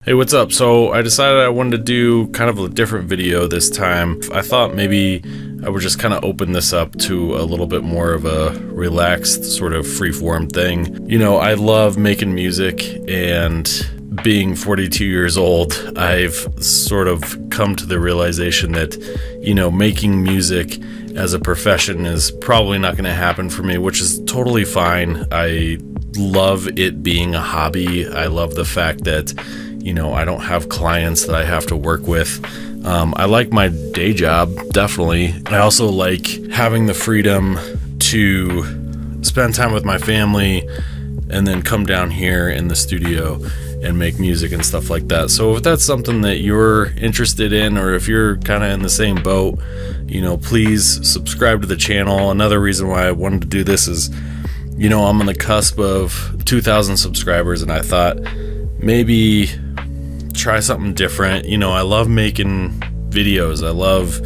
Hey, what's up? So I decided I wanted to do kind of a different video this time. I thought maybe I would just kind of open this up to a little bit more of a relaxed sort of freeform thing. You know, I love making music, and being 42 years old, I've sort of come to the realization that, you know, making music as a profession is probably not going to happen for me, which is totally fine. I love it being a hobby. I love the fact that, you know, I don't have clients that I have to work with. I like my day job, definitely. I also like having the freedom to spend time with my family and then come down here in the studio and make music and stuff like that. So if that's something that you're interested in, or if you're kind of in the same boat, you know, please subscribe to the channel. Another reason why I wanted to do this is, you know, I'm on the cusp of 2,000 subscribers, and I thought maybe try something different. You know, I love making videos. I love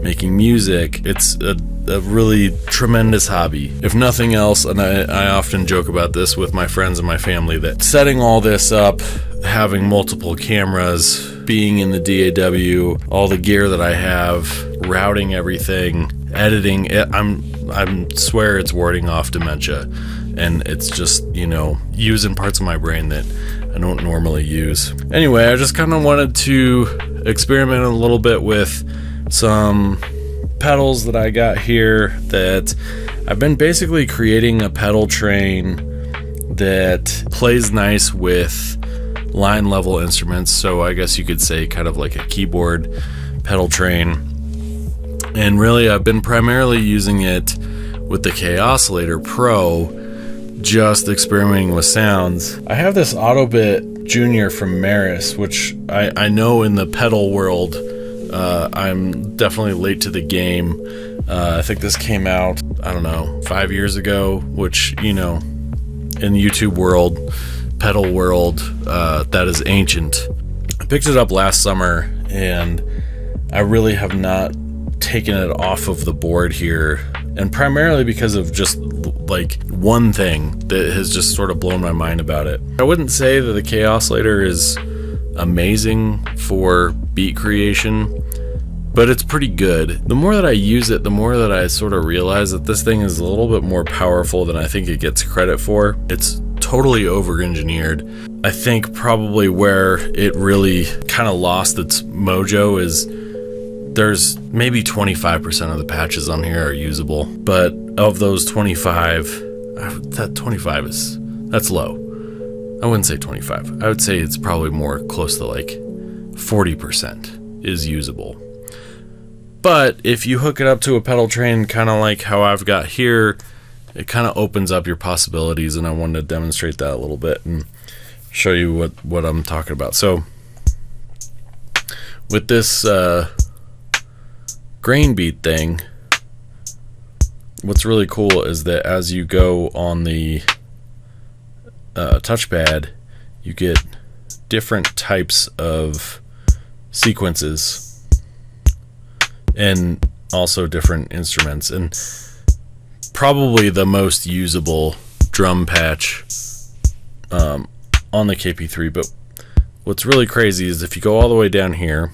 making music. It's a really tremendous hobby. If nothing else, and I often joke about this with my friends and my family, that setting all this up, having multiple cameras, being in the DAW, all the gear that I have, routing everything, editing it, I swear it's warding off dementia. And it's just, you know, using parts of my brain that I don't normally use. Anyway, I just kind of wanted to experiment a little bit with some pedals that I got here. That I've been basically creating a pedal train that plays nice with line level instruments. So I guess you could say kind of like a keyboard pedal train. And really, I've been primarily using it with the Kaossilator Pro, just experimenting with sounds. I have this Ottobit Jr from Meris, which I know in the pedal world, I'm definitely late to the game. I think this came out, I don't know, 5 years ago, which, you know, in the YouTube world, pedal world, that is ancient. I picked it up last summer, and I really have not taken it off of the board here, and primarily because of just like one thing that has just sort of blown my mind about it. I wouldn't say that the Kaossilator is amazing for beat creation, but it's pretty good. The more that I use it, the more that I sort of realize that this thing is a little bit more powerful than I think it gets credit for. It's totally over-engineered. I think probably where it really kind of lost its mojo is there's maybe 25% of the patches on here are usable, but of those 25, that 25 that's low. I wouldn't say 25. I would say it's probably more close to like 40% is usable. But if you hook it up to a pedal train, kind of like how I've got here, it kind of opens up your possibilities, and I wanted to demonstrate that a little bit and show you what I'm talking about. So with this grain beat thing, what's really cool is that as you go on the touchpad, you get different types of sequences and also different instruments, and probably the most usable drum patch on the KP3. But what's really crazy is if you go all the way down here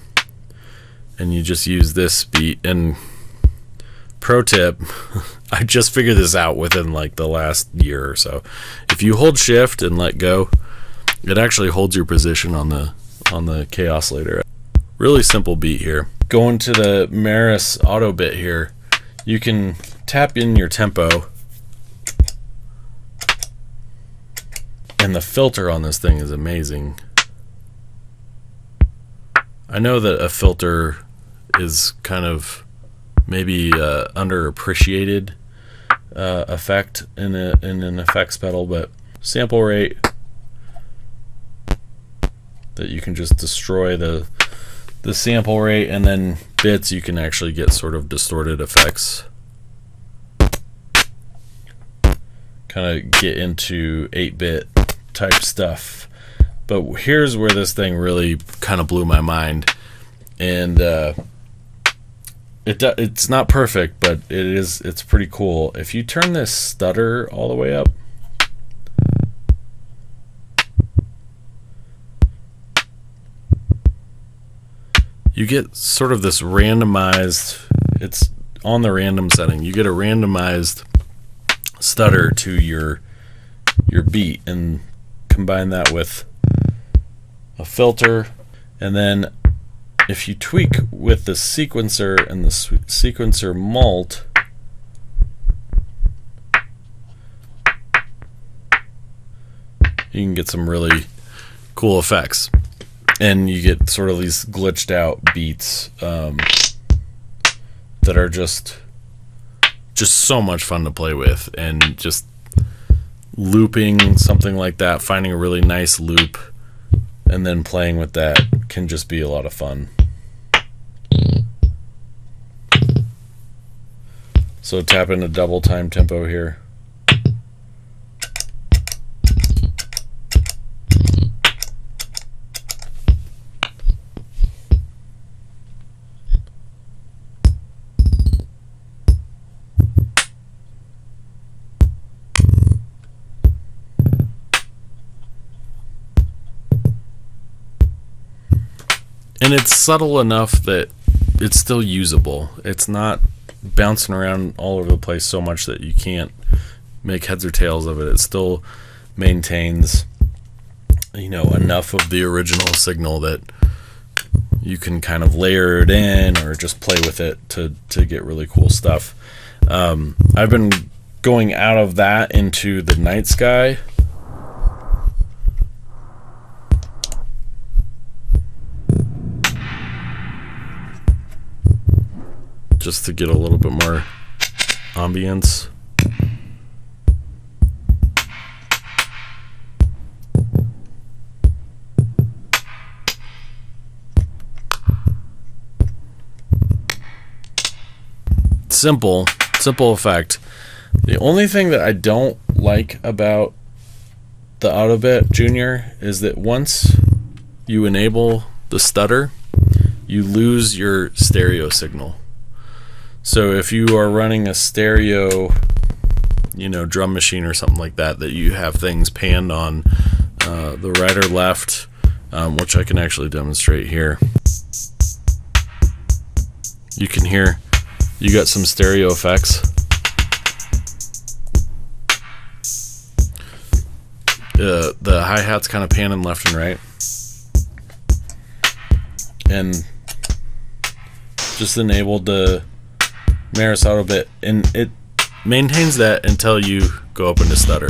and you just use this beat, and pro tip, I just figured this out within like the last year or so. If you hold shift and let go, it actually holds your position on the Kaossilator. Really simple beat here. Going to the Meris Ottobit here, you can tap in your tempo, and the filter on this thing is amazing. I know that a filter is kind of maybe underappreciated effect in an effects pedal, but sample rate, that you can just destroy the sample rate, and then bits, you can actually get sort of distorted effects, kind of get into 8-bit type stuff. But here's where this thing really kind of blew my mind, and it's not perfect, but it's pretty cool. If you turn this stutter all the way up, you get sort of this randomized, it's on the random setting, you get a randomized stutter to your beat, and combine that with a filter, and then if you tweak with the sequencer and the sequencer mult, you can get some really cool effects, and you get sort of these glitched out beats that are just so much fun to play with. And just looping something like that, finding a really nice loop and then playing with that can just be a lot of fun. So tap into double time tempo here. And it's subtle enough that it's still usable. It's not bouncing around all over the place so much that you can't make heads or tails of it. It still maintains, you know, enough of the original signal that you can kind of layer it in or just play with it to get really cool stuff. I've been going out of that into the Nightsky. Just to get a little bit more ambience. Simple effect. The only thing that I don't like about the Ottobit Jr is that once you enable the stutter, you lose your stereo signal. So if you are running a stereo, you know, drum machine or something like that, that you have things panned on the right or left, which I can actually demonstrate here. You can hear you got some stereo effects. The hi-hat's kind of panning left and right. And just enabled the Meris Ottobit, and it maintains that until you go up into stutter.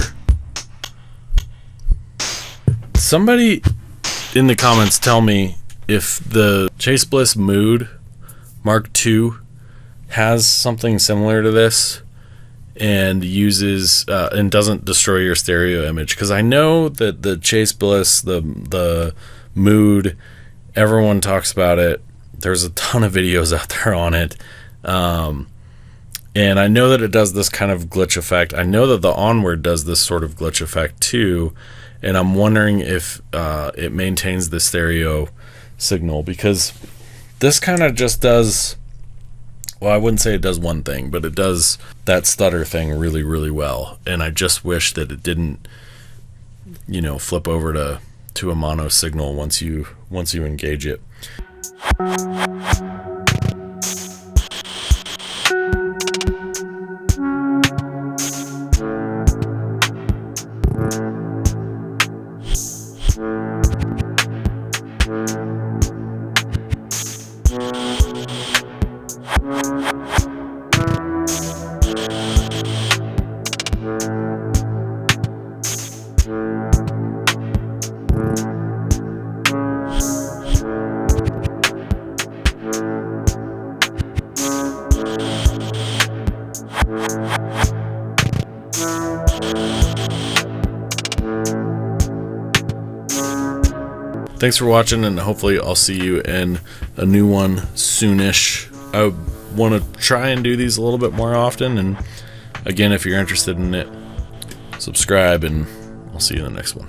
Somebody in the comments tell me if the Chase Bliss Mood Mark II has something similar to this and uses and doesn't destroy your stereo image, because I know that the Chase Bliss, the Mood, everyone talks about it. There's a ton of videos out there on it. And I know that it does this kind of glitch effect. I know that the Onward does this sort of glitch effect too, and I'm wondering if it maintains the stereo signal, because this kind of just does, well, I wouldn't say it does one thing, but it does that stutter thing really, really well. And I just wish that it didn't, you know, flip over to a mono signal once you engage it. Thanks for watching, and hopefully I'll see you in a new one soonish. I want to try and do these a little bit more often, and again, if you're interested in it, subscribe, and I'll see you in the next one.